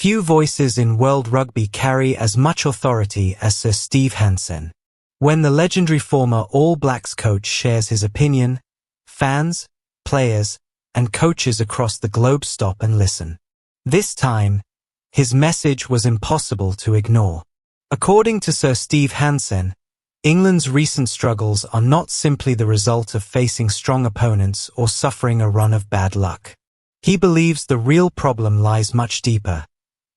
Few voices in world rugby carry as much authority as Sir Steve Hansen. When the legendary former All Blacks coach shares his opinion, fans, players, and coaches across the globe stop and listen. This time, his message was impossible to ignore. According to Sir Steve Hansen, England's recent struggles are not simply the result of facing strong opponents or suffering a run of bad luck. He believes the real problem lies much deeper,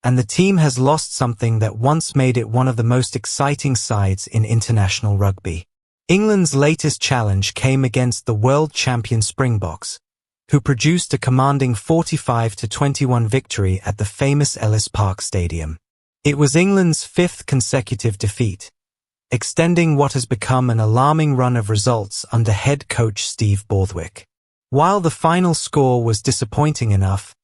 and the team has lost something that once made it one of the most exciting sides in international rugby. England's latest challenge came against the world champion Springboks, who produced a commanding 45-21 victory at the famous Ellis Park Stadium. It was England's fifth consecutive defeat, extending what has become an alarming run of results under head coach Steve Borthwick. While the final score was disappointing enough,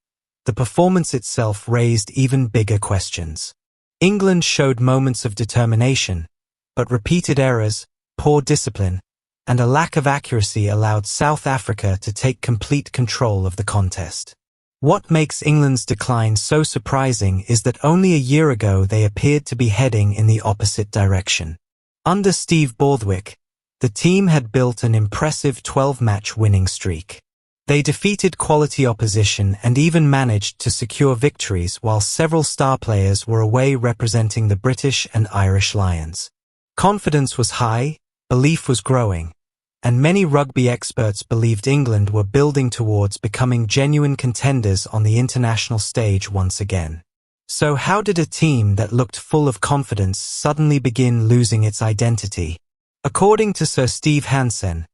the performance itself raised even bigger questions. England showed moments of determination, but repeated errors, poor discipline, and a lack of accuracy allowed South Africa to take complete control of the contest. What makes England's decline so surprising is that only a year ago they appeared to be heading in the opposite direction. Under Steve Borthwick, the team had built an impressive 12-match winning streak. They defeated quality opposition and even managed to secure victories while several star players were away representing the British and Irish Lions. Confidence was high, belief was growing, and many rugby experts believed England were building towards becoming genuine contenders on the international stage once again. So how did a team that looked full of confidence suddenly begin losing its identity? According to Sir Steve Hansen,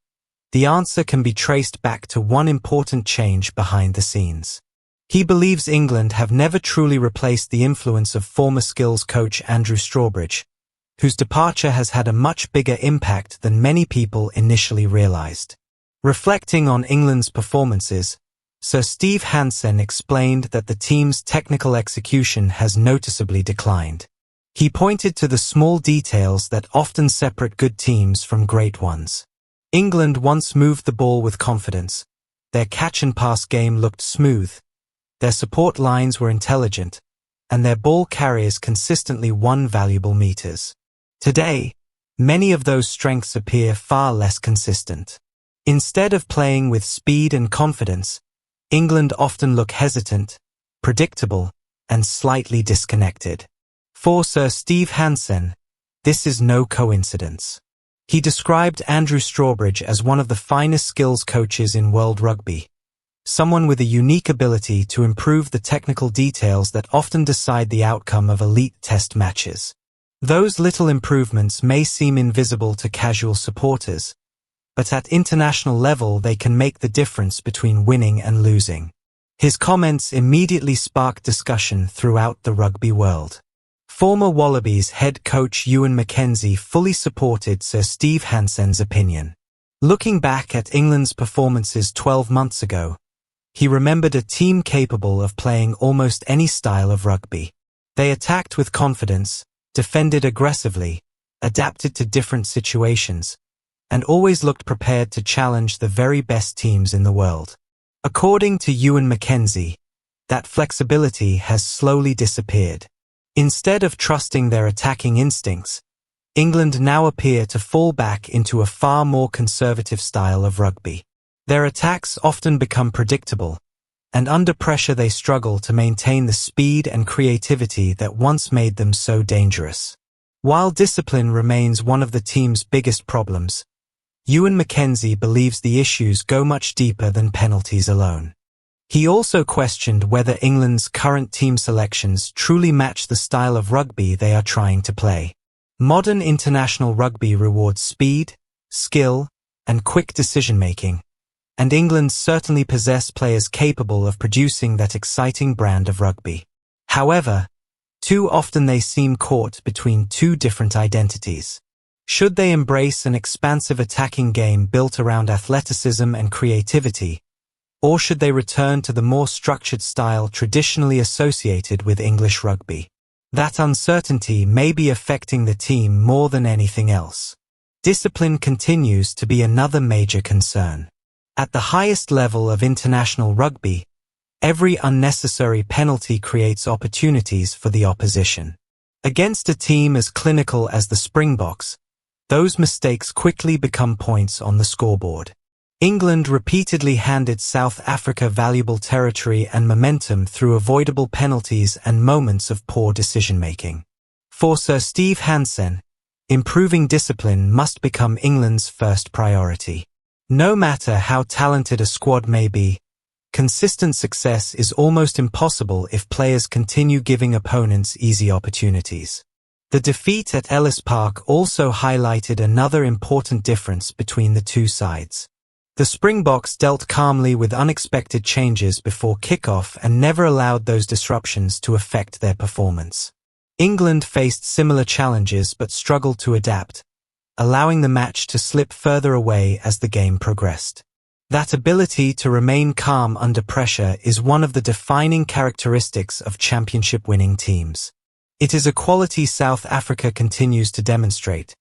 the answer can be traced back to one important change behind the scenes. He believes England have never truly replaced the influence of former skills coach Andrew Strawbridge, whose departure has had a much bigger impact than many people initially realized. Reflecting on England's performances, Sir Steve Hansen explained that the team's technical execution has noticeably declined. He pointed to the small details that often separate good teams from great ones. England once moved the ball with confidence. Their catch-and-pass game looked smooth. Their support lines were intelligent, and their ball carriers consistently won valuable meters. Today, many of those strengths appear far less consistent. Instead of playing with speed and confidence, England often look hesitant, predictable, and slightly disconnected. For Sir Steve Hansen, this is no coincidence. He described Andrew Strawbridge as one of the finest skills coaches in world rugby, someone with a unique ability to improve the technical details that often decide the outcome of elite test matches. Those little improvements may seem invisible to casual supporters, but at international level they can make the difference between winning and losing. His comments immediately sparked discussion throughout the rugby world. Former Wallabies head coach Ewen McKenzie fully supported Sir Steve Hansen's opinion. Looking back at England's performances 12 months ago, he remembered a team capable of playing almost any style of rugby. They attacked with confidence, defended aggressively, adapted to different situations, and always looked prepared to challenge the very best teams in the world. According to Ewen McKenzie, that flexibility has slowly disappeared. Instead of trusting their attacking instincts, England now appear to fall back into a far more conservative style of rugby. Their attacks often become predictable, and under pressure they struggle to maintain the speed and creativity that once made them so dangerous. While discipline remains one of the team's biggest problems, Ewen McKenzie believes the issues go much deeper than penalties alone. He also questioned whether England's current team selections truly match the style of rugby they are trying to play. Modern international rugby rewards speed, skill, and quick decision-making, and England certainly possess players capable of producing that exciting brand of rugby. However, too often they seem caught between two different identities. Should they embrace an expansive attacking game built around athleticism and creativity, or should they return to the more structured style traditionally associated with English rugby? That uncertainty may be affecting the team more than anything else. Discipline continues to be another major concern. At the highest level of international rugby, Every unnecessary penalty creates opportunities for the opposition. Against a team as clinical as the Springboks, those mistakes quickly become points on the scoreboard. England repeatedly handed South Africa valuable territory and momentum through avoidable penalties and moments of poor decision-making. For Sir Steve Hansen, improving discipline must become England's first priority. No matter how talented a squad may be, consistent success is almost impossible if players continue giving opponents easy opportunities. The defeat at Ellis Park also highlighted another important difference between the two sides. The Springboks dealt calmly with unexpected changes before kickoff and never allowed those disruptions to affect their performance. England faced similar challenges but struggled to adapt, allowing the match to slip further away as the game progressed. That ability to remain calm under pressure is one of the defining characteristics of championship-winning teams. It is a quality South Africa continues to demonstrate,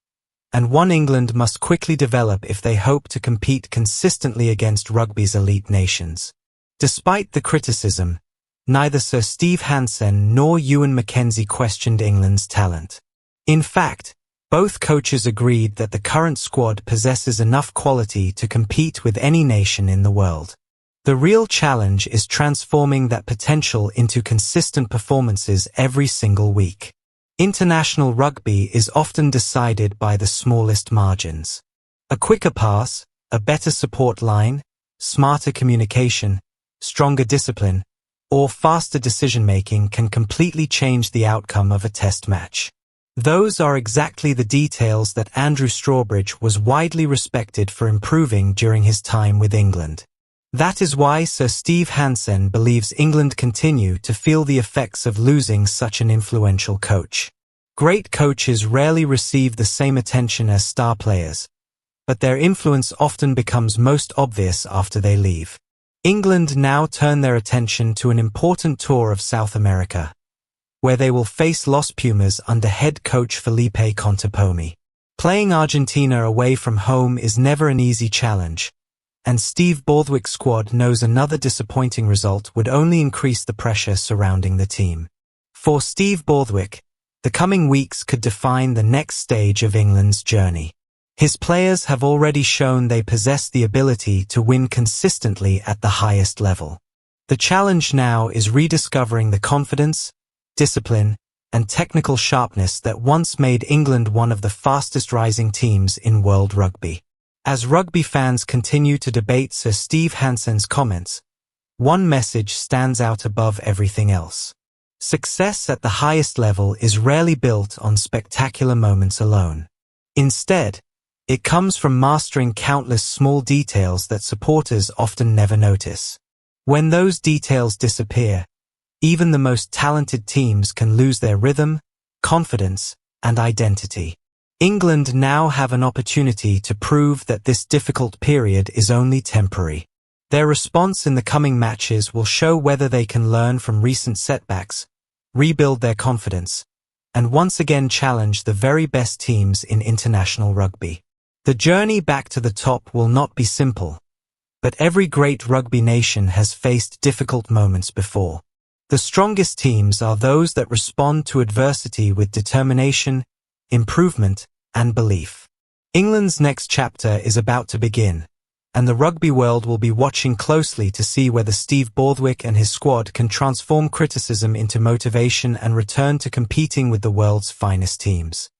and one England must quickly develop if they hope to compete consistently against rugby's elite nations. Despite the criticism, neither Sir Steve Hansen nor Ewen McKenzie questioned England's talent. In fact, both coaches agreed that the current squad possesses enough quality to compete with any nation in the world. The real challenge is transforming that potential into consistent performances every single week. International rugby is often decided by the smallest margins. A quicker pass, a better support line, smarter communication, stronger discipline, or faster decision-making can completely change the outcome of a test match. Those are exactly the details that Andrew Strawbridge was widely respected for improving during his time with England. That is why Sir Steve Hansen believes England continue to feel the effects of losing such an influential coach. Great coaches rarely receive the same attention as star players, but their influence often becomes most obvious after they leave. England now turn their attention to an important tour of South America, where they will face Los Pumas under head coach Felipe Contepomi. Playing Argentina away from home is never an easy challenge, and Steve Borthwick's squad knows another disappointing result would only increase the pressure surrounding the team. For Steve Borthwick, the coming weeks could define the next stage of England's journey. His players have already shown they possess the ability to win consistently at the highest level. The challenge now is rediscovering the confidence, discipline, and technical sharpness that once made England one of the fastest rising teams in world rugby. As rugby fans continue to debate Sir Steve Hansen's comments, one message stands out above everything else. Success at the highest level is rarely built on spectacular moments alone. Instead, it comes from mastering countless small details that supporters often never notice. When those details disappear, even the most talented teams can lose their rhythm, confidence, and identity. England now have an opportunity to prove that this difficult period is only temporary. Their response in the coming matches will show whether they can learn from recent setbacks, rebuild their confidence, and once again challenge the very best teams in international rugby. The journey back to the top will not be simple, but every great rugby nation has faced difficult moments before. The strongest teams are those that respond to adversity with determination, improvement, and belief. England's next chapter is about to begin, and the rugby world will be watching closely to see whether Steve Borthwick and his squad can transform criticism into motivation and return to competing with the world's finest teams.